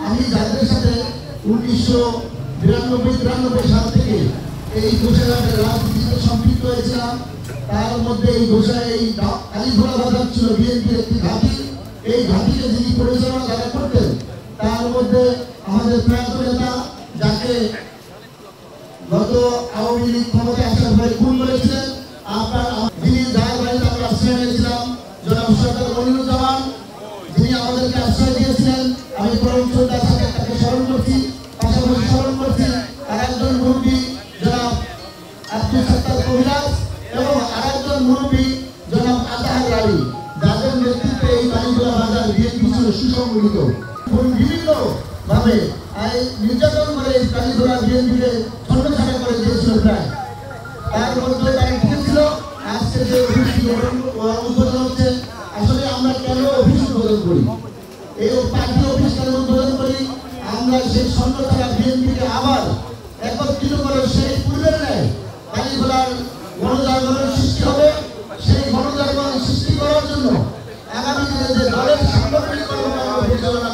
আমি যাদের সাথে 1992-93 সাল থেকে এই ঘোষাঘাটের রাজনীতিতে সম্পৃক্ত হয়েছিলাম, তার মধ্যে এই ঘোষায় এই কালীঘোড়া বাজার ছিল বিএনপির একটি ঘাঁটি। এই ঘাঁটিকে যিনি পরিচালনা যারা করতেন তার মধ্যে আমাদের প্রয়াত নেতা, যাকে গত আওয়ামী লীগ ক্ষমতায় আসার পরে খুন করেছিলেন, যিনি যার বাড়িতে আমরা আশ্রয় নিয়েছিলাম, জনাব সরকার মনিরুজ্জামান, যিনি আমাদেরকে আশ্রয় দিয়েছিলেন। আমি পরম শ্রদ্ধার সাথে তাকে স্মরণ করছি, পাশাপাশি স্মরণ করছি আরেকজন মুরব্বী জনাব আব্দুল সত্তার কবিরাজ এবং আরেকজন মুরব্বী জনাব আতাহার আলী, যাদের নেতৃত্বে এই কালীঘোড়া বাজার বিএনপি ছিল সুসংগঠিত। বিভিন্ন ভাবে নির্যাতন করে এই কালীঘোড়া বিএনপিকে ছন্নছাড়া করে দিয়েছিল প্রায়। তার মধ্যে তারা ঢুকেছিল। আজকে যে অফিসটি উদ্বোধন হচ্ছে, আসলে আমরা কেন অফিস উদ্বোধন করি, এই পার্টি অফিস কেন উদ্বোধন করি? আমরা সেই ছন্নছাড়া বিএনপিকে আবার একত্রিত করে সেই পূর্বের ন্যায় কালীঘোড়ার গণজাগরণের সৃষ্টি হবে। সেই গণজাগরণ সৃষ্টি করার জন্য আগামী দিনে যে দলের সাংগঠনিক কর্মকাণ্ড পরিচালনা